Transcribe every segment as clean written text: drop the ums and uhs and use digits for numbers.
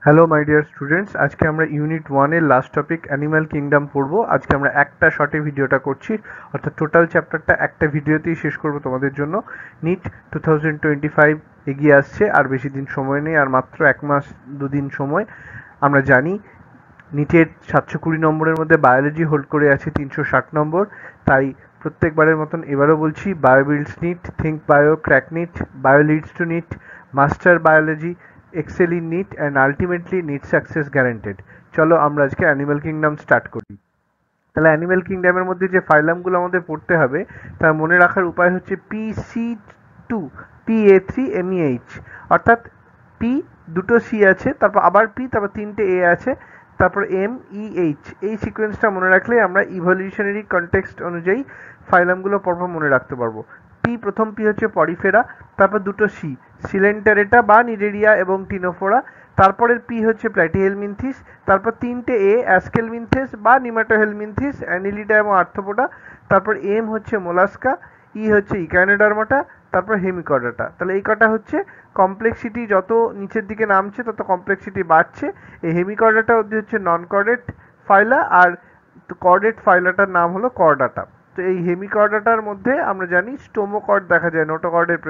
Hello my dear students, আজকে আমরা unit ওয়ানের লাস্ট টপিক অ্যানিম্যাল কিংডম পড়বো। আজকে আমরা একটা শর্টে ভিডিওটা করছি, অর্থাৎ টোটাল চ্যাপ্টারটা একটা ভিডিওতেই শেষ করবো তোমাদের জন্য। নিট 2025 এগিয়ে আসছে, আর বেশি দিন সময় নেই, আর মাত্র 1 মাস 2 দিন সময়। আমরা জানি নিটের 720 নম্বরের মধ্যে বায়োলজি হোল্ড করে আছে 360 নম্বর। তাই প্রত্যেকবারের মতন এবারও বলছি, bio builds NEET, think bio, crack NEET, bio leads to NEET, master biology, excel in NEET, and ultimately NEET success guaranteed. চলো আমরা আজকে অ্যানিম্যাল কিংডম স্টার্ট করি। তাহলে অ্যানিম্যাল কিংডমের মধ্যে যে ফাইলামগুলো আমাদের পড়তে হবে তার মনে রাখার উপায় হচ্ছে PC2, PA3MEH, অর্থাৎ পি, দুটো সি আছে, তারপর আবার পি, তারপর 3টে এ আছে, তারপর MEH। এই সিকোয়েন্সটা মনে রাখলে আমরা ইভলিউশনারি কনটেক্সট অনুযায়ী ফাইলামগুলো পরপর মনে রাখতে পারবো। প্রথম পি হচ্ছে পরিফেরা, তারপর দুটো সি, সিলেন্টারেটা বা নিডেরিয়া এবং টিনোফোরা, তারপরের পি হচ্ছে প্ল্যাটিহেলমিনথিস, তারপর 3টে এ, অ্যাস্কেলমিনথেস বা নিমাটোহেলমিনথিস, অ্যানিলিডা এবং আর্থ্রোপোডা, তারপর এম হচ্ছে মোলাস্কা, ই হচ্ছে ইকানোডার্মাটা, তারপর হেমিকর্ডাটা। তাহলে এই কটা হচ্ছে কমপ্লেক্সিটি, যত নিচের দিকে নামছে তত কমপ্লেক্সিটি বাড়ছে। এই হেমিকর্ডাটা অবধি হচ্ছে নন কর্ডেট ফাইলা, আর কর্ডেট ফাইলাটার নাম হলো কর্ডাটা। তো এই হেমিকর্ডাটার মধ্যে আমরা জানি স্টোমোকর্ড দেখা যায় নোটোকর্ডের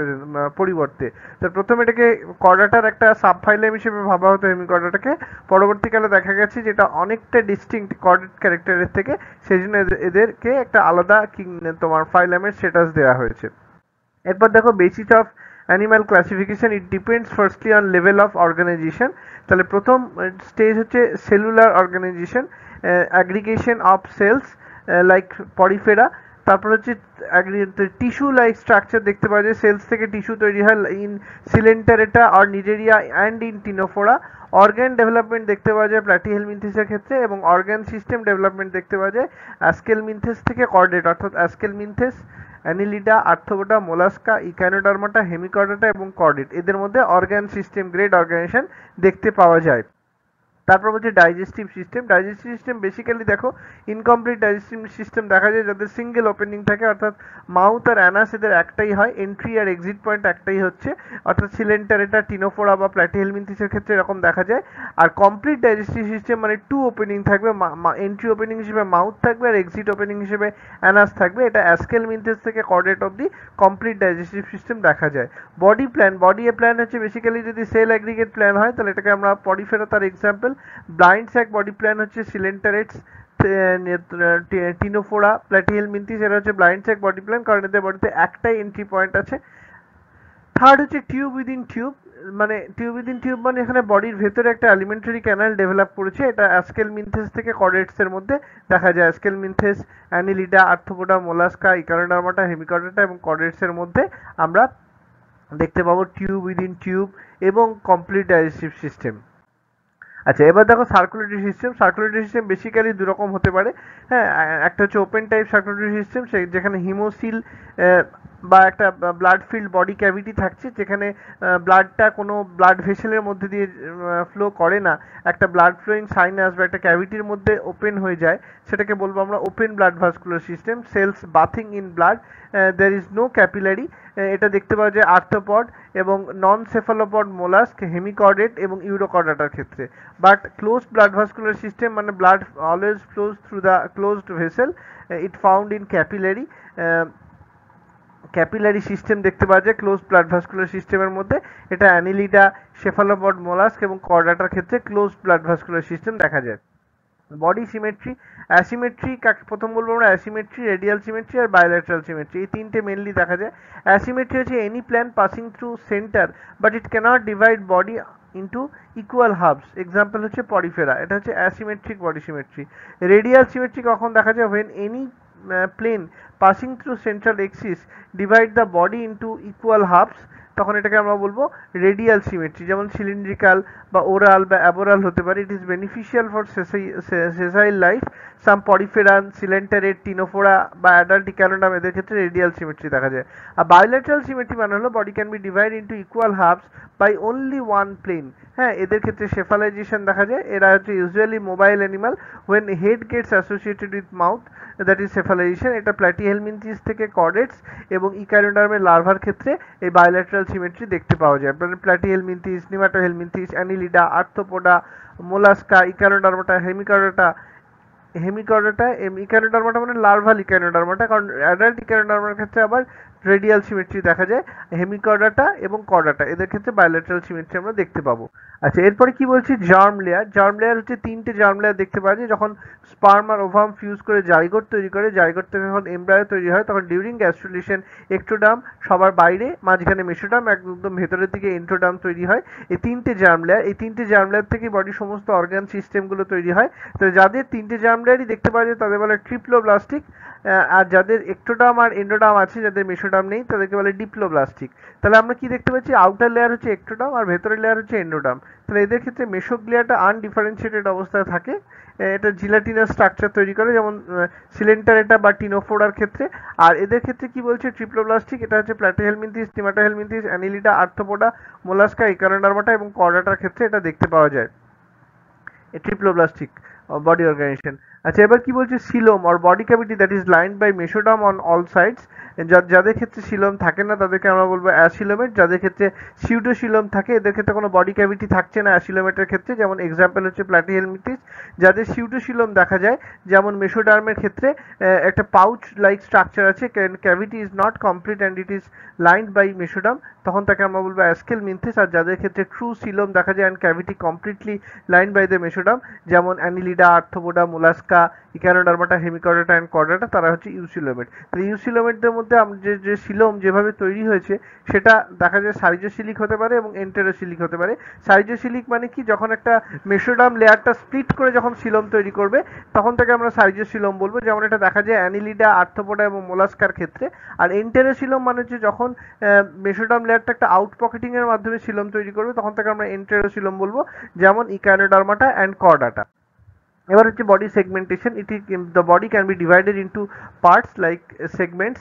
পরিবর্তে। তো প্রথমে এটাকে কর্ডাটার একটা সাব ফাইলাম হিসেবে ভাবা হতো হেমিকর্ডাটাকে, পরবর্তীকালে দেখা গেছে যেটা অনেকটা ডিস্টিংক্ট কর্ডেট ক্যারেক্টারের থেকে, সেই জন্য এদেরকে একটা আলাদা তোমার ফাইলামের স্ট্যাটাস দেওয়া হয়েছে। এরপর দেখো basis of animal classification, it depends firstly on level of organisation. তাহলে প্রথম স্টেজ হচ্ছে cellular organisation, aggregation of cells like Porifera. তারপর হচ্ছে টিস্যু লাইক স্ট্রাকচার দেখতে পাওয়া যায়, সেলস থেকে টিস্যু তৈরি হয় in Coelenterata or Cnidaria and in Ctenophora. Organ development দেখতে পাওয়া যায় প্ল্যাটিহেলমিনথিসের ক্ষেত্রে, এবং অর্গান সিস্টেম ডেভেলপমেন্ট দেখতে পাওয়া যায় অ্যাস্কেলমিনথেস থেকে কর্ডেট, অর্থাৎ অ্যাস্কেলমিনথেস, Annelida, Arthropoda, Mollusca, Echinodermata, Hemichordata এবং কর্ডেট, এদের মধ্যে অর্গান সিস্টেম গ্রেড অর্গানাইজেশন দেখতে পাওয়া যায়। তারপর বলছে digestive system. Digestive system basically দেখো ইনকমপ্লিট ডাইজেস্টিভ সিস্টেম দেখা যায় যাদের সিঙ্গেল ওপেনিং থাকে, অর্থাৎ মাউথ আর অ্যানাস এদের একটাই হয়, এন্ট্রি আর এক্সিট পয়েন্ট একটাই হচ্ছে, অর্থাৎ সিলেন্টারেটা, টিনোফোরা বা প্ল্যাটিহেলমিনথিসের ক্ষেত্রে এরকম দেখা যায়। আর কমপ্লিট ডাইজেস্টিভ সিস্টেম মানে টু ওপেনিং থাকবে, এন্ট্রি ওপেনিং হিসেবে মাউথ থাকবে আর এক্সিট ওপেনিং হিসেবে অ্যানাস থাকবে। এটা অ্যাস্কেলমিনথিস থেকে কর্ডেট অবধি কমপ্লিট ডাইজেস্টিভ সিস্টেম দেখা যায়। Body plan, body a plan হচ্ছে বেসিক্যালি যদি সেল অ্যাগ্রিগেট প্ল্যান হয় তাহলে এটাকে আমরা পরিফেরা তার example. Blind sac body plan হচ্ছে সিলেন্টারেটস, টিনোফোরা, প্ল্যাটিহেলমিনথিস, এরা হচ্ছে ব্লাইন্ড স্যাক বডি প্ল্যান, কারণ এদের বডিতে একটাই এন্ট্রি পয়েন্ট আছে। থার্ড হচ্ছে টিউব উইদিন টিউব, মানে টিউব উইদিন টিউব মানে এখানে বডির ভেতরে একটা অ্যালিমেন্টারি ক্যানাল ডেভেলপ করেছে, এটা অ্যাস্কেলমিনথেস থেকে কর্ডেটস এর মধ্যে দেখা যায়। অ্যাস্কেলমিনথেস, Annelida, Arthropoda, Mollusca, Echinodermata, Hemichordata এবং কর্ডেটস এর মধ্যে আমরা দেখতে পাবো টিউব উইদিন টিউব এবং কমপ্লিট ডাইজেস্টিভ সিস্টেম। আচ্ছা, এবার দেখো circulatory system. Circulatory system basically দুরকম হতে পারে। হ্যাঁ, একটা হচ্ছে ওপেন টাইপ সার্কুলেটরি সিস্টেম, যেখানে হিমোসিল বা একটা ব্লাড ফিল্ড বডি ক্যাভিটি থাকছে, যেখানে ব্লাডটা কোনো ব্লাড ভেসেলের মধ্যে দিয়ে ফ্লো করে না, একটা ব্লাড ফ্লোয়িং সাইনাস বা একটা ক্যাভিটির মধ্যে ওপেন হয়ে যায়, সেটাকে বলবো আমরা open blood vascular system. Cells bathing in blood, there is no capillary, এটা দেখতে পাওয়া যায় আর্থ্রোপড এবং নন সেফালোপড, মোলাস্ক, হেমিকর্ডেট এবং ইউরোকর্ডাটার ক্ষেত্রে। But closed blood vascular system মানে blood always flows through the closed vessel, it found in capillary. Capillary system দেখতে পাওয়া যায় ক্লোজ ব্লাড ভাস্কুলার সিস্টেমের মধ্যে, এটা অ্যানিলিডা, সেফালোপড, মোলাস্ক এবং কর্ডাটার ক্ষেত্রে ক্লোজ ব্লাড ভাস্কুলার সিস্টেম দেখা যায়। বডি সিমেট্রি, অ্যাসিমেট্রি কাকে প্রথম বলবো আমরা? অ্যাসিমেট্রি, রেডিয়াল সিমেট্রি আর বায়োল্যাটারাল সিমেট্রি, এই তিনটে মেনলি দেখা যায়। অ্যাসিমেট্রি হচ্ছে any plane passing through centre but it cannot divide body into equal halves, example হচ্ছে পরিফেরা, এটা হচ্ছে asymmetric body symmetry. Radial symmetry কখন দেখা যায়? When any plane passing through central axis divide the body into equal halves, তখন এটাকে আমরা বলবো রেডিয়াল সিমেট্রি। যেমন সিলিন্ড্রিক্যাল বা ওরাল বা অ্যাবোরাল হতে পারে। ইট is beneficial for sessile life. Some poriferan, coelenterate, Ctenophora বা অ্যাডাল্ট ইকানোডাম, এদের ক্ষেত্রে রেডিয়াল সিমেট্রি দেখা যায়। আর বায়োল্যাটারাল সিমেট্রি মানে হলো body can be divide into equal halves by only one plane. হ্যাঁ, এদের ক্ষেত্রে সেফালাইজেশন দেখা যায়। এরা হচ্ছে usually mobile animal, when head gets associated with mouth, that is cephalization. এটা প্ল্যাটিহেলমিনথিস থেকে কর্ডেটস এবং ইকানোডার্মের লার্ভার ক্ষেত্রে এই বায়োল্যাটারাল সিমেট্রি দেখতে পাওয়া যায়। প্ল্যাটিহেলমিনথিস, নেমাটোহেলমিনথিস, Annelida, Arthropoda, Mollusca, Echinodermata, Hemichordata, ইকানোডার্মাটা মানে লার্ভাল ইকানোডার্মাটা, কারণ অ্যাডাল্ট ইকানোডার্মার ক্ষেত্রে আবার রেডিয়াল সিমেট্রি দেখা যায়। হেমিকর্ডাটা এবং কর্ডাটা এদের ক্ষেত্রে বায়োলেটারাল সিমেট্রি আমরা দেখতে পাবো। আচ্ছা, এরপরে কি বলছি, জার্ম লেয়ার। জার্ম লেয়ার হচ্ছে তিনটে জার্ম লেয়ার দেখতে পাওয়া যায় যখন স্পার্ম আর ওভাম ফিউজ করে জাইগোট তৈরি করে। জাইগোট থেকে যখন এমব্রায়ো তৈরি হয় তখন ডিউরিং গ্যাস্ট্রুলেশন এক্টোডার্ম সবার বাইরে, মাঝখানে মেসোডার্ম, একদম ভেতরের দিকে এন্ট্রোডার্ম তৈরি হয়। এই তিনটে জার্ম লেয়ার, এই তিনটে জার্ম লেয়ার থেকে বডির সমস্ত অর্গান সিস্টেমগুলো তৈরি হয়। তো যাদের তিনটে জার্ম লেয়ারই দেখতে পাওয়া যায় তাদের বলে ট্রিপ্লোব্লাস্টিক, আর যাদের এক্টোডার্ম আর এন্ডোডার্ম আছে, যাদের মেসোডার্ম নেই, তাদেরকে বলে ডিপ্লোব্লাস্টিক। তাহলে আমরা কি দেখতে পাচ্ছি, আউটার লেয়ার হচ্ছে এক্টোডার্ম আর ভেতরের লেয়ার হচ্ছে এন্ডোডার্ম। তাহলে এদের ক্ষেত্রে মেসোগ্লিয়াটা আনডিফারেন্সিয়েটেড অবস্থায় থাকে, এটা জিলাটিনাস স্ট্রাকচার তৈরি করে, যেমন সিলেন্টারেটা বা টিনোফোরার ক্ষেত্রে। আর এদের ক্ষেত্রে কি বলছে, ট্রিপ্লোব্লাস্টিক, এটা হচ্ছে প্ল্যাটিহেলমিনথিস, নেমাটোহেলমিনথিস, অ্যানিলিডা, আর্থ্রোপোডা, মোলাস্কা, ইকানোডার্মাটা এবং কর্ডাটার ক্ষেত্রে এটা দেখতে পাওয়া যায়, ট্রিপ্লোব্লাস্টিক বডি অর্গানাইজেশন। আচ্ছা, এবার কি বলছে, coelom or body cavity that is lined by mesoderm on all sides. যাদের ক্ষেত্রে সিলোম থাকে না তাদেরকে আমরা বলবো অ্যাসিলোমেট। যাদের ক্ষেত্রে সিউডোসিলোম থাকে এদের ক্ষেত্রে কোনো বডি ক্যাভিটি থাকছে না অ্যাসিলোমেটের ক্ষেত্রে, যেমন এক্সাম্পল হচ্ছে প্ল্যাটিহেলমিনথিস। যাদের সিউডোসিলোম দেখা যায়, যেমন মেসোডার্মের ক্ষেত্রে একটা পাউচ লাইক স্ট্রাকচার আছে, cavity is not complete and it is lined by mesoderm, তখন তাকে আমরা বলবো অ্যাস্কেলমিনথিস। আর যাদের ক্ষেত্রে ট্রু সিলোম দেখা যায় and cavity completely lined by the mesoderm, যেমন Annelida, Arthropoda, Mollusca, Echinodermata, Hemichordata and Chordata, তারা হচ্ছে ইউসিলোমেট। তো ইউসিলোমেটদের মধ্যে যে সিলোম যেভাবে তৈরি হয়েছে সেটা দেখা যায় সাইজোসিলিক হতে পারে এবং এন্টেরোসিলিক হতে পারে। সাইজোসিলিক মানে কি, যখন একটা মেসোডার্ম লেয়ারটা স্প্লিট করে যখন সিলোম তৈরি করবে তখন তাকে আমরা সাইজোসিলোম বলবো, যেমন এটা দেখা যায় অ্যানিলিডা, আর্থ্রোপোডা এবং মোলাস্কার ক্ষেত্রে। আর এন্টেরোসিলোম মানে হচ্ছে যখন মেসোডার্ম লেয়ারটা একটা আউট পকেটিং এর মাধ্যমে সিলোম তৈরি করবে তখন তাকে আমরা এন্টেরোসিলোম বলবো, যেমন ইকানোডার্মাটা অ্যান্ড কর্ডাটা। এবার হচ্ছে body segmentation. The body can B divided into parts like segments,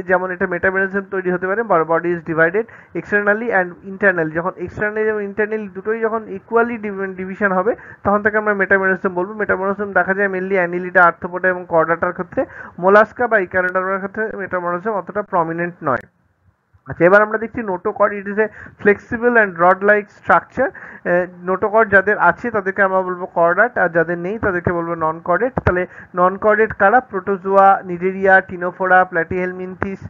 যেমন এটা মেটাবলিজম তৈরি হতে পারে। Body is divided externally and internally. যখন এক্সটার্নালি এবং ইন্টারনালি দুটোই যখন ইকুয়ালি ডিভিশন হবে তখন তাকে আমরা মেটাবলিজম বলবো। মেটাবলিজম দেখা যায় মেনলি অ্যানিলিডা, আর্থ্রোপোডা এবং কর্ডাটার ক্ষেত্রে। মোলাস্কা বা ইকানোডার্মার ক্ষেত্রে মেটাবলিজম অতটা প্রমিনেন্ট নয়। আচ্ছা, এবার আমরা দেখছি notochord. It is a flexible and rod like structure. Notochord যাদের আছে তাদেরকে আমরা বলবো কর্ডাট, আর যাদের নেই তাদেরকে বলবো নন কর্ডেট। তাহলে নন কর্ডেট কারা, Protozoa, Cnidaria, Ctenophora, Platyhelminthes,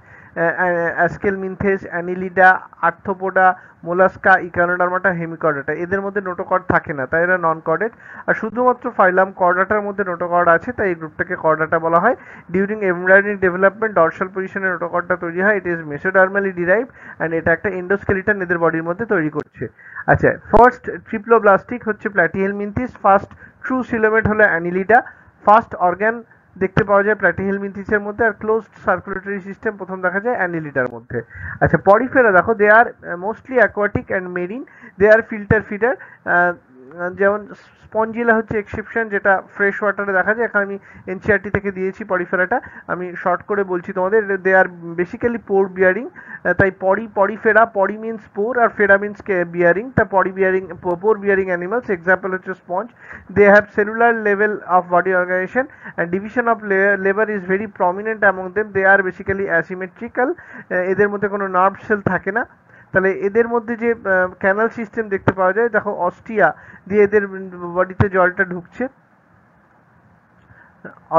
Aschelminthes, Annelida, Arthropoda, Mollusca, Echinodermata, Hemichordata, এদের মধ্যে নোটোকর্ড থাকে না, তাই এরা নন কর্ডেট। আর শুধুমাত্র ফাইলাম কর্ডাটার মধ্যে নোটোকর্ড আছে, তাই এই গ্রুপটাকে কর্ডাটা বলা হয়। ডিউরিং এমব্রায়োনিক ডেভেলপমেন্ট ডর্সাল পজিশনে নোটোকর্ডটা তৈরি হয়। ইট ইজ মেসোডার্মালি ডিরাইভড অ্যান্ড এটা একটা এন্ডোস্কেলিটন এদের বডির মধ্যে তৈরি করছে। আচ্ছা, ফার্স্ট ট্রিপ্লোব্লাস্টিক হচ্ছে প্ল্যাটিহেলমিনথিস, ফার্স্ট ট্রু সিলোমেট হলো অ্যানিলিডা, ফার্স্ট অর্গান দেখতে পাওয়া যায় প্ল্যাটিহেলমিনথিসের মধ্যে, আর ক্লোজড সার্কুলেটরি সিস্টেম প্রথম দেখা যায় অ্যানিলিডার মধ্যে। আচ্ছা, পরিফেরা দেখো, they are mostly aquatic and marine, they are filter feeder. যেমন স্পঞ্জিলা হচ্ছে এক্সেপশন, যেটা ফ্রেশ ওয়াটারে দেখা যায়। এখানে আমি এনসিআরটি থেকে দিয়েছি পরিফেরাটা, আমি শর্ট করে বলছি তোমাদের। They are basically pore bearing, তাই পরিফেরা, পরি মিনস পোর আর ফেরা মিনস বিয়ারিং, তা পোর বিয়ারিং অ্যানিমালস। এক্সাম্পল হচ্ছে sponge. They have cellular level of body organisation and division of labour is very prominent among them. They are basically asymmetrical, এদের মধ্যে কোনো nerve cell থাকে না। তাহলে এদের মধ্যে যে ক্যানাল সিস্টেম দেখতে পাওয়া যায়, দেখো অস্টিয়া দিয়ে এদের বডিতে জলটা ঢুকছে,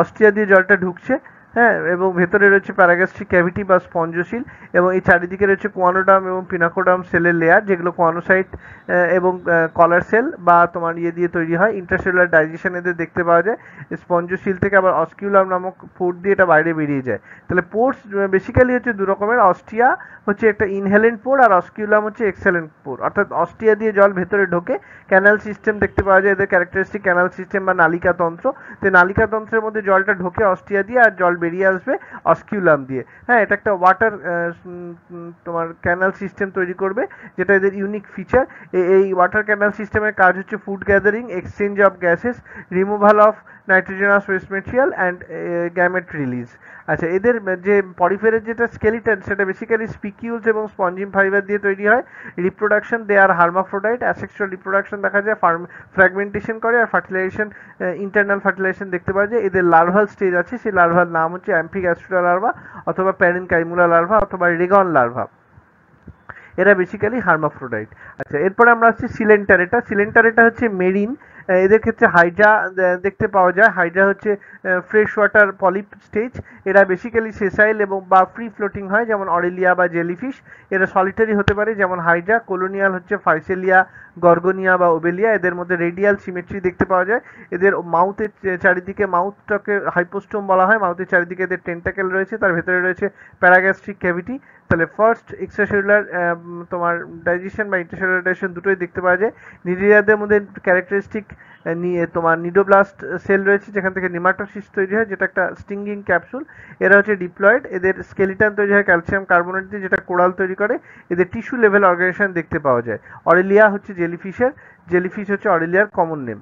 অস্টিয়া দিয়ে জলটা ঢুকছে, হ্যাঁ, এবং ভেতরে রয়েছে প্যারাগ্যাস্ট্রিক ক্যাভিটি বা স্পঞ্জোসিল, এবং এই চারিদিকে রয়েছে কোয়ানোডার্ম এবং পিনাকোডার্ম সেলের লেয়ার, যেগুলো কোয়ানোসাইট এবং কলার সেল বা তোমার ইয়ে দিয়ে তৈরি হয়। ইন্টারসেলুলার ডাইজেশন এদের দেখতে পাওয়া যায়। স্পঞ্জোসিল থেকে আবার অস্কিউলাম নামক পোর দিয়ে এটা বাইরে বেরিয়ে যায়। তাহলে পোর্স বেসিক্যালি হচ্ছে দু রকমের। অস্টিয়া হচ্ছে একটা ইনহেলেন্ট পোর আর অস্কিউলাম হচ্ছে এক্সেলেন্ট পোর, অর্থাৎ অস্টিয়া দিয়ে জল ভেতরে ঢোকে। ক্যানাল সিস্টেম দেখতে পাওয়া যায়, এদের ক্যারেক্টারিস্টিক ক্যানাল সিস্টেম বা নালিকা তন্ত্র। তো নালিকা তন্ত্রের মধ্যে জলটা ঢোকে অস্টিয়া দিয়ে, আর জল বেরিয়ে আসবে অস্কিউলাম দিয়ে। হ্যাঁ, এটা একটা ওয়াটার তোমার ক্যানাল সিস্টেম তৈরি করবে, যেটা এদের ইউনিক ফিচার। এই ওয়াটার ক্যানাল সিস্টেমের কাজ হচ্ছে food gathering, exchange of gases, removal of nitrogenous waste material and gamete release. আচ্ছা, এদের যে পরিফেরের যেটা স্কেলিটন সেটা বেসিক্যালি স্পিকিউলস এবং স্পঞ্জিম ফাইবার দিয়ে তৈরি হয়। রিপ্রোডাকশন, দে আর হার্মাফ্রোডাইট, অ্যাসেক্সুয়াল রিপ্রোডাকশন দেখা যায়, ফ্র্যাগমেন্টেশন করে, আর ফার্টিলাইজেশন, ইন্টারনাল ফার্টিলাইজেশন দেখতে পাওয়া যায়। এদের লার্ভাল স্টেজ আছে, সেই লার্ভার নাম হচ্ছে অ্যাম্ফিগ্যাস্ট্রোলা লার্ভা অথবা প্যারেনকাইমুলা লার্ভা অথবা রেগন লার্ভা। এরা বেসিক্যালি হার্মাফ্রোডাইট। আচ্ছা, এরপরে আমরা আসছি সিলেন্টারেটা। সিলেন্টারেটা হচ্ছে মেরিন, এদের ক্ষেত্রে হাইড্রা দেখতে পাওয়া যায়। হাইড্রা হচ্ছে ফ্রেশ ওয়াটার পলিপ স্টেজ। এরা বেসিক্যালি সেসাইল এবং বা ফ্রি ফ্লোটিং হয়, যেমন অরেলিয়া বা জেলিফিশ। এরা সলিটারি হতে পারে, যেমন হাইড্রা। কলোনিয়াল হচ্ছে ফাইসেলিয়া, গর্গোনিয়া বা ওবেলিয়া। এদের মধ্যে রেডিয়াল সিমেট্রি দেখতে পাওয়া যায়। এদের মাউথের চারিদিকে, মাউথটাকে হাইপোস্টোম বলা হয়, মাউথের চারিদিকে এদের টেন্টাকেল রয়েছে, তার ভেতরে রয়েছে প্যারাগ্যাস্ট্রিক ক্যাভিটি। তাহলে ফার্স্ট এক্সট্রাসেলুলার তোমার ডাইজেশন বা ইন্টারসেলুলার ডাইজেশন দুটোই দেখতে পাওয়া যায়। নিডেরিয়াদের মধ্যে ক্যারেক্টারিস্টিক নিয়ে তোমার নিডোব্লাস্ট সেল রয়েছে, যেখান থেকে নিমাটোসিস তৈরি হয়, যেটা একটা স্টিঙ্গিং ক্যাপসুল। এরা হচ্ছে ডিপ্লয়েড। এদের স্কেলিটন তৈরি হয় ক্যালসিয়াম কার্বনেট দিয়ে, যেটা কোরাল তৈরি করে। এদের টিস্যু লেভেল অর্গানাইজেশন দেখতে পাওয়া যায়। অরেলিয়া হচ্ছে জেলিফিশের, জেলিফিশ হচ্ছে অরেলিয়ার কমন নেম।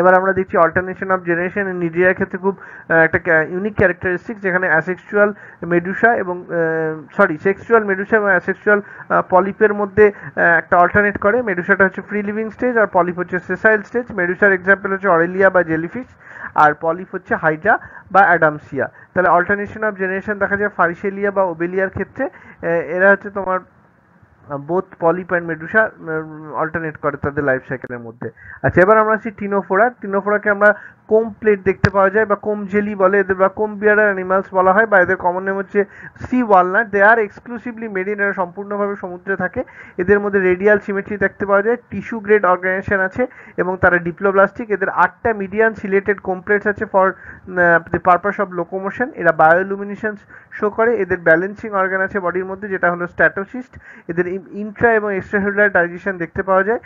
এবার আমরা দেখছি অল্টারনেশন অফ জেনারেশন। নিডেরিয়ার ক্ষেত্রে খুব একটা ইউনিক ক্যারেক্টারিস্টিক, যেখানে অ্যাসেক্সুয়াল মেডুসা এবং সেক্সুয়াল মেডুসা এবং অ্যাসেক্সুয়াল পলিপের মধ্যে একটা অল্টারনেট করে। মেডুসাটা হচ্ছে ফ্রি লিভিং স্টেজ, আর পলিপ হচ্ছে সেসাইল স্টেজ। মেডুসার এক্সাম্পল হচ্ছে অরেলিয়া বা জেলিফিশ, আর পলিপ হচ্ছে হাইড্রা বা অ্যাডামসিয়া। তাহলে অল্টারনেশন অফ জেনারেশন দেখা যায় ফারিসেলিয়া বা ওবেলিয়ার ক্ষেত্রে। এরা হচ্ছে তোমার both polyp and Medusa alternate করে তাদের লাইফ সাইকেলের মধ্যে। আচ্ছা, এবার আমরা আসছি টিনোফোরা। টিনোফোরাকে আমরা কোম প্লেট দেখতে পাওয়া যায়, বা কোম জেলি বলে এদের, বা কোম বিয়ারার অ্যানিমালস বলা হয়, বা এদের কমন নেম হচ্ছে C walnut. They are exclusively marine, এরা সম্পূর্ণভাবে সমুদ্রে থাকে। এদের মধ্যে রেডিয়াল সিমেট্রি দেখতে পাওয়া যায়, টিস্যু গ্রেড অর্গানাইজেশন আছে, এবং তারা ডিপ্লোব্লাস্টিক। এদের 8টা মিডিয়ান সিলেটেড কোমপ্লেটস আছে for the purpose of locomotion. এরা বায়োলুমিনেশনস শো করে। এদের ব্যালেন্সিং অর্গান আছে বডির মধ্যে, যেটা হলো স্ট্যাটোসিস্ট। এদের ইন্ট্রা এবং এক্সট্রাসেলুলার ডাইজেশন দেখতে পাওয়া যায়।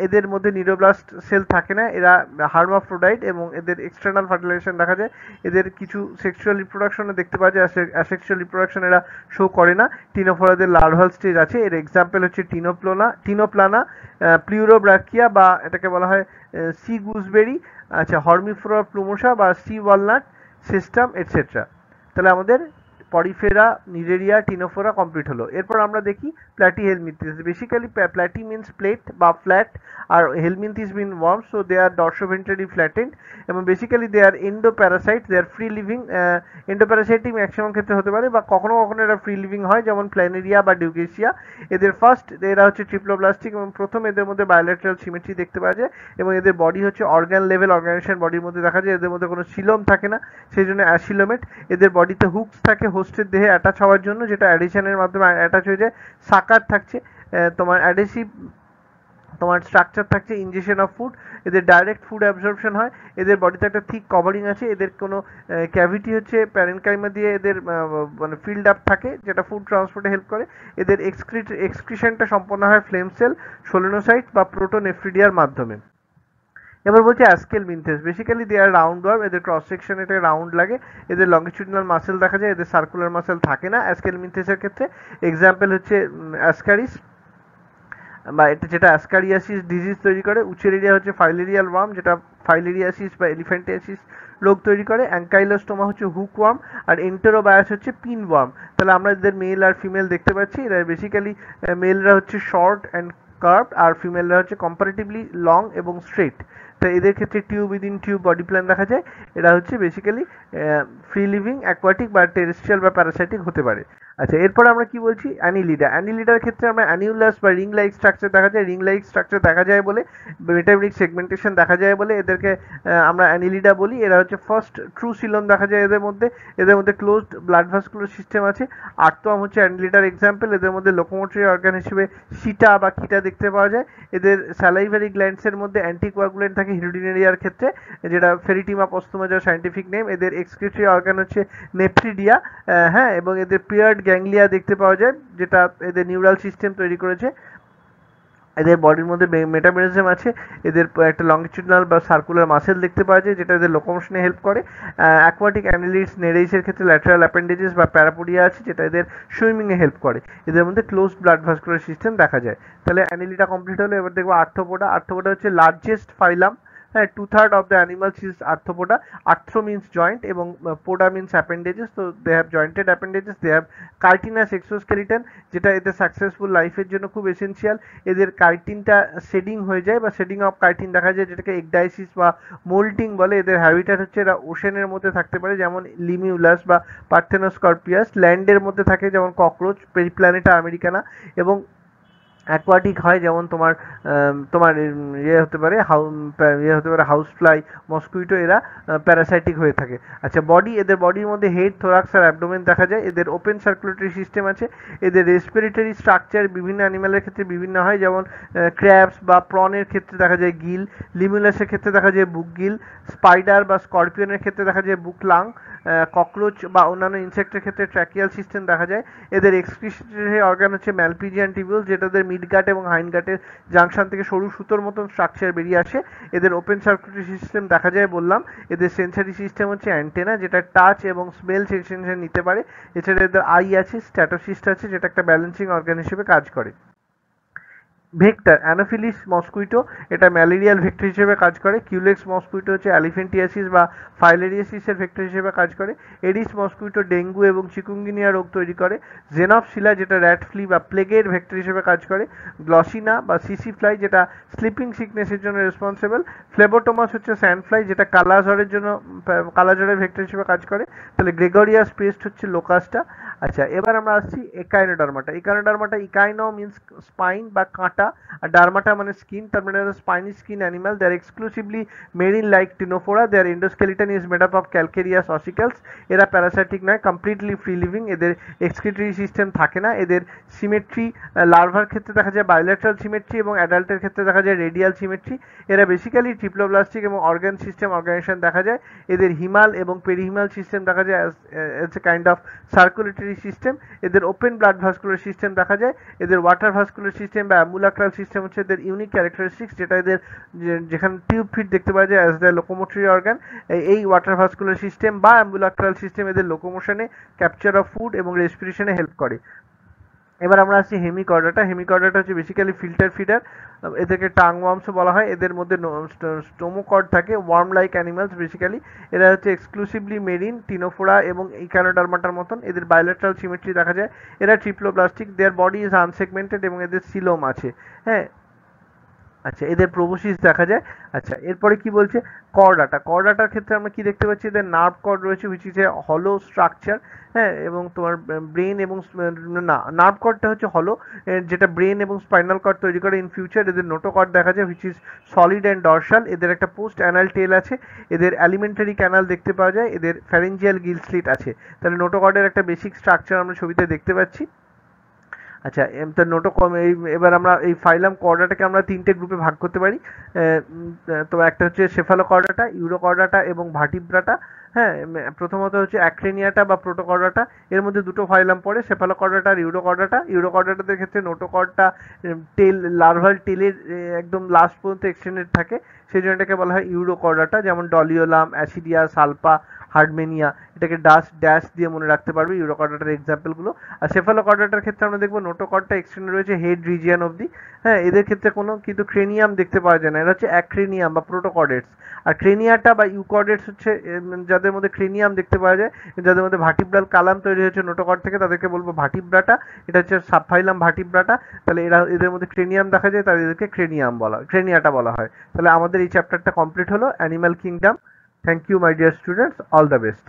এদের মধ্যে নিউরোব্লাস্ট সেল থাকে না। এরা হার্মাফ্রোডাইট এবং এদের এক্সটার্নাল ফার্টিলাইজেশন দেখা যায়। এদের কিছু সেক্সুয়াল রিপ্রোডাকশনে দেখতে পাওয়া যায়, অ্যাসেক্সুয়াল রিপ্রোডাকশন এরা শো করে না। টিনোফোরাদের লার্ভাল স্টেজ আছে। এর এক্সাম্পল হচ্ছে টিনোপ্লানা, প্লিউরোব্রাকিয়া, বা এটাকে বলা হয় সি গুজবেরি। আচ্ছা, হর্মিফোরা প্লুমোসা বা সি ওয়ালনাট সিস্টেম এটসেট্রা। তাহলে আমাদের পরিফেরা, নিডেরিয়া, টিনোফোরা কমপ্লিট হলো। এরপর আমরা দেখি Platyhelminthes. Basically platy means plate বা ফ্ল্যাট, আর helminthes mean worm, so they are dorsoventrally flattened, এবং basically they are endoparasite. They are free living. Endoparasitic maximum ক্ষেত্রে হতে পারে, বা কখনো কখনো এরা ফ্রি লিভিং হয়, যেমন প্ল্যানেরিয়া বা ডিউকেশিয়া। এদের ফার্স্ট, এরা হচ্ছে ট্রিপ্লোব্লাস্টিক, এবং প্রথম এদের মধ্যে বায়োল্যাটারাল সিমেট্রি দেখতে পাওয়া যায়, এবং এদের বডি হচ্ছে অর্গান লেভেল অর্গানাইজেশন বডির মধ্যে দেখা যায়। এদের মধ্যে কোনো সিলোম থাকে না, সেই জন্য অ্যাসিলোমেট। এদের বডিতে হুকস থাকে হোস্টের দেহে অ্যাটাচ হওয়ার জন্য, যেটা অ্যাডিশনের মাধ্যমে অ্যাটাচ হয়ে যায়। সাকার থাকছে, তোমার অ্যাডেসিভ তোমার স্ট্রাকচার থাকছে, ইনজেকশন অফ ফুড। এদের ডাইরেক্ট ফুড অ্যাবজর্পশন হয়। এদের বডিতে একটা থিক কভারিং আছে। এদের কোনো ক্যাভিটি হচ্ছে প্যারেনকাইমা দিয়ে এদের মানে ফিল্ড আপ থাকে, যেটা ফুড ট্রান্সপোর্টে হেল্প করে। এদের এক্সক্রিশনটা সম্পন্ন হয় ফ্লেম সেল, সোলেনোসাইট বা প্রোটোনেফ্রিডিয়ার মাধ্যমে। এবার বলছি Aschelminthes. Basically they are round worm. এদের ক্রস সেকশন এটা রাউন্ড লাগে। এদের লঙ্গিটিউডিনাল মাসেল দেখা যায়, এদের সার্কুলার মাসেল থাকে না অ্যাস্কেল মিনথেসের ক্ষেত্রে। এক্সাম্পল হচ্ছে অ্যাসকারিস, বা এটা যেটা অ্যাসকারিয়াসিস ডিজিজ তৈরি করে। উচেরিয়া হচ্ছে ফাইলেরিয়াল ওয়ার্ম, যেটা ফাইলেরিয়াসিস বা এলিফ্যান্টিয়াসিস রোগ তৈরি করে। অ্যাঙ্কাইলোস্টোমা হচ্ছে হুক ওয়ার্ম, আর এন্টেরোবায়াস হচ্ছে পিন ওয়ার্ম। তাহলে আমরা এদের মেল আর ফিমেল দেখতে পাচ্ছি। এরা বেসিক্যালি মেলরা হচ্ছে শর্ট অ্যান্ড কার্ভড, আর ফিমেলরা হচ্ছে কম্পারেটিভলি লং এবং স্ট্রেট। তো এদের ক্ষেত্রে tube within tube body plan দেখা যায়। এরা হচ্ছে বেসিক্যালি ফ্রি লিভিং, অ্যাকোয়াটিক বা টেরেস্ট্রিয়াল বা প্যারাসাইটিক হতে পারে। আচ্ছা, এরপর আমরা কি বলছি অ্যানিলিডা। অ্যানিলিডার ক্ষেত্রে আমরা অ্যানিউলাস বা রিং লাইক স্ট্রাকচার দেখা যায়। রিং লাইক স্ট্রাকচার দেখা যায় বলে, মেটাবলিক সেগমেন্টেশন দেখা যায় বলে এদেরকে আমরা অ্যানিলিডা বলি। এরা হচ্ছে ফার্স্ট ট্রু সিলন দেখা যায় এদের মধ্যে। এদের মধ্যে ক্লোজড ব্লাড ভাস্কুলার সিস্টেম আছে। আর্তোয়াম হচ্ছে অ্যানিলিডার এক্সাম্পল। এদের মধ্যে লোকোমোটরি অর্গান হিসেবে সিটা বা কিটা দেখতে পাওয়া যায়। এদের স্যালাইভারি গ্ল্যান্ডসের মধ্যে অ্যান্টিকোয়াগুলেন্ট থাকে হিরোডিনেরিয়ার ক্ষেত্রে, যেটা ফেরিটিমা পস্তুমা যার সাইন্টিফিক নেম। এদের এক্সক্রিটরি অর্গান হচ্ছে নেফ্রিডিয়া, হ্যাঁ, এবং এদের পিয়ার্ড গ্যাংলিয়া দেখতে পাওয়া যায়, যেটা এদের নিউরাল সিস্টেম তৈরি করেছে। এদের বডির মধ্যে মেটাবলিজম আছে। এদের একটা লঙ্গিটিউডিনাল বা সার্কুলার মাসেল দেখতে পাওয়া যায়, যেটা এদের লোকোমোশনে হেল্প করে। অ্যাকোয়াটিক অ্যানিলিডস নেরেইসের ক্ষেত্রে ল্যাটারাল অ্যাপেন্ডেজেস বা প্যারাপোডিয়া আছে, যেটা এদের সুইমিংয়ে হেল্প করে। এদের মধ্যে ক্লোজড ব্লাড ভাস্কুলার সিস্টেম দেখা যায়। তাহলে অ্যানিলিডা কমপ্লিট হলো। এবার দেখবো আর্থ্রোপোডা। আর্থ্রোপোডা হচ্ছে লার্জেস্ট ফাইলাম হ্যাঁ, 2/3 of the animals is Arthropoda. Arthro means joint এবং পোডা মিন্স অ্যাপেন্ডেজেস। তো they have jointed appendages, they have chitinous exoskeleton, যেটা এদের সাকসেসফুল লাইফের জন্য খুব এসেন্সিয়াল। এদের কার্টিনটা শেডিং হয়ে যায় বা শেডিং অফ কার্টিন দেখা যায়, যেটাকে একডাইসিস বা মোল্টিং বলে। এদের হ্যাবিটাট হচ্ছে এরা ওশেনের মধ্যে থাকতে পারে, যেমন লিমিউলাস বা পার্থেনোস্করপিয়াস। ল্যান্ডের মধ্যে থাকে যেমন ককরোচ, পেরিপ্ল্যানেটা আমেরিকানা। এবং অ্যাকোয়াটিক হয় যেমন তোমার ইয়ে হতে পারে হাউস ফ্লাই, মসকুইটো, এরা প্যারাসাইটিক হয়ে থাকে। আচ্ছা, এদের বডির মধ্যে হেড, থোরাক্স আর অ্যাবডোমেন দেখা যায়। এদের ওপেন সার্কুলেটরি সিস্টেম আছে। এদের রেসপিরেটরি স্ট্রাকচার বিভিন্ন অ্যানিমালের ক্ষেত্রে বিভিন্ন হয়, যেমন ক্র্যাবস বা প্রনের ক্ষেত্রে দেখা যায় গিল, লিমুলাসের ক্ষেত্রে দেখা যায় বুক গিল, স্পাইডার বা স্করপিয়নের ক্ষেত্রে দেখা যায় বুক লাং, ককরোচ বা অন্যান্য ইনসেক্টের ক্ষেত্রে ট্র্যাকিয়াল সিস্টেম দেখা যায়। এদের এক্সক্রিশনারি অর্গান হচ্ছে ম্যালপিজিয়ান টিবিউলস, যেটাদের মিড গাট এবং হাইন্ড গাটের জাংশন থেকে সরু সুতোর মতন স্ট্রাকচার বেরিয়ে আসে। এদের ওপেন সার্কুলেটরি সিস্টেম দেখা যায় বললাম। এদের সেন্সারি সিস্টেম হচ্ছে অ্যান্টেনা, যেটা টাচ এবং স্মেল সেন্সেশন নিতে পারে। এছাড়া এদের আই আছে, স্ট্যাটোসিস্ট আছে, যেটা একটা ব্যালেন্সিং অর্গান হিসেবে কাজ করে। ভেক্টর অ্যানোফিলিস মসকুইটো, এটা ম্যালেরিয়াল ভেক্টর হিসেবে কাজ করে। কিউলেক্স মসকুইটো হচ্ছে অ্যালিফেন্টিয়াসিস বা ফাইলেরিয়াসিসের ভেক্টর হিসেবে কাজ করে। এডিস মসকুইটো ডেঙ্গু এবং চিকুনগুনিয়া রোগ তৈরি করে। জেনপসিলা, যেটা র্যাট ফ্লি বা প্লেগের ভেক্টর হিসেবে কাজ করে। গ্লসিনা বা সিসি ফ্লাই, যেটা স্লিপিং সিকনেসের জন্য রেসপন্সিবল। ফ্লেবোটোমাস হচ্ছে স্যান্ড ফ্লাই, যেটা কালাজ্বরের জন্য কালাজ্বরের ভেক্টর হিসেবে কাজ করে। তাহলে গ্রেগরিয়াস পেস্ট হচ্ছে লোকাসটা। আচ্ছা, এবার আমরা আসছি Echinodermata. Echinodermata, echino means spine বা কাঁটা, আর ডার্মাটা মানে স্কিন। তার মানে spiny skin animal. They are exclusively marine like Ctenophora. Their endoskeleton is made up of calcareous ossicles. এরা প্যারাসাইটিক নয়, কমপ্লিটলি ফ্রি লিভিং। এদের এক্সক্রিটরি সিস্টেম থাকে না। এদের সিমেট্রি লার্ভার ক্ষেত্রে দেখা যায় বাইল্যাটারাল সিমেট্রি এবং অ্যাডাল্টের ক্ষেত্রে দেখা যায় রেডিয়াল সিমেট্রি। এরা বেসিক্যালি ট্রিপ্লোব্লাস্টিক এবং অর্গান সিস্টেম অর্গানাইজেশন দেখা যায়। এদের হিমাল এবং পেরিহিমাল সিস্টেম দেখা যায় as a kind of circulatory system. এদের ওপেন ব্লাড ভাস্কুলার সিস্টেম দেখা যায়। এদের ওয়াটার ভাস্কুলার সিস্টেম বা অ্যাম্বুলাক্রাল সিস্টেম হচ্ছে এদের ইউনিক ক্যারেক্টারিস্টিক্স, যেটা এদের যেখানে টিউব ফিট দেখতে পাওয়া যায় অ্যাজ দ্য লোকোমোটরি অর্গান। এই ওয়াটার ভাস্কুলার সিস্টেম বা অ্যাম্বুলাক্রাল সিস্টেম এদের লোকোমোশনে, ক্যাপচার অফ ফুড এবং রেসপিরেশনে হেল্প করে। এবার আমরা আসছি হেমিকর্ডাটা। হেমিকর্ডাটা হচ্ছে বেসিক্যালি ফিল্টার ফিডার। এদেরকে টাং ওয়ার্মসও বলা হয়। এদের মধ্যে স্টোমোকর্ড থাকে। Worm like animals basically. এরা হচ্ছে এক্সক্লুসিভলি মেরিন, টিনোফোরা এবং ইকানোডার্মাটার মতন। এদের বাইলেট্রাল সিমেট্রি দেখা যায়। এরা ট্রিপ্লোপ্লাস্টিক। দেয়ার বডি ইজ আনসেগমেন্টেড এবং এদের সিলোম আছে। হ্যাঁ, আচ্ছা, এদের প্রোবোসিস দেখা যায়। আচ্ছা, এরপরে কি বলছে, কর্ডাটার ক্ষেত্রে আমরা কি দেখতে পাচ্ছি, এদের নার্ভ কর্ড রয়েছে হুইচ ইজ এ হলো স্ট্রাকচার। হ্যাঁ, এবং তোমার ব্রেন এবং না, নার্ভ কর্ডটা হচ্ছে হলো, যেটা ব্রেন এবং স্পাইনাল কর্ড তৈরি করে। ইন ফিউচার এদের নোটোকর্ড দেখা যায় which is solid and dorsal. এদের একটা পোস্ট অ্যানাল টেল আছে। এদের অ্যালিমেন্টারি ক্যানাল দেখতে পাওয়া যায়। এদের ফ্যারেঞ্জিয়াল গিল স্লিট আছে। তাহলে নোটোকর্ডের একটা বেসিক স্ট্রাকচার আমরা ছবিতে দেখতে পাচ্ছি। আচ্ছা, তো এবার আমরা এই ফাইলাম কর্ডাটাকে আমরা তিনটে গ্রুপে ভাগ করতে পারি। তো একটা হচ্ছে সেফালোকর্ডাটা, ইউরোকর্ডাটা এবং ভার্টিব্রাটা। হ্যাঁ, প্রথমত হচ্ছে অ্যাক্রেনিয়াটা বা প্রোটোকর্ডাটা। এর মধ্যে দুটো ফাইলাম পড়ে, সেফালোকর্ডাটা আর ইউরোকর্ডাটা। ইউরোকর্ডাটাদের ক্ষেত্রে নোটোকর্ডটা টেল, লার্ভাল টেলের একদম লাস্ট পর্যন্ত এক্সটেন্ডেড থাকে, সেই জন্য এটাকে বলা হয় ইউরোকর্ডাটা। যেমন ডলিওলাম, অ্যাসিডিয়া, সালপা, হার্ডমেনিয়া। এটাকে ড্যাশ দিয়ে মনে রাখতে পারবে ইউরোকর্ডাটার এক্সাম্পলগুলো। আর সেফালোকর্ডাটার ক্ষেত্রে আমরা দেখবো নোটোকর্ডটা এক্সটেন্ড রয়েছে হেড রিজিয়ান অবধি। হ্যাঁ, এদের ক্ষেত্রে কোনো কিন্তু ক্রেনিয়াম দেখতে পাওয়া যায় না। এরা হচ্ছে অ্যাক্রেনিয়াম বা প্রোটোকর্ডেটস। আর ক্রেনিয়াটা বা ইউকর্ডেটস হচ্ছে যাদের মধ্যে ক্রেনিয়াম দেখতে পাওয়া যায়, যাদের মধ্যে ভার্টিব্রাল কালাম তৈরি হয়েছে নোটোকর্ড থেকে, তাদেরকে বলবো ভার্টিব্রাটা। এটা হচ্ছে সাবফাইলাম ভার্টিব্রাটা। তাহলে এদের মধ্যে ক্রেনিয়াম দেখা যায়, তাদের এদেরকে ক্রেনিয়াটা বলা হয়। তাহলে আমাদের এই চ্যাপ্টারটা কমপ্লিট হলো, animal kingdom. Thank you my dear students, all the best.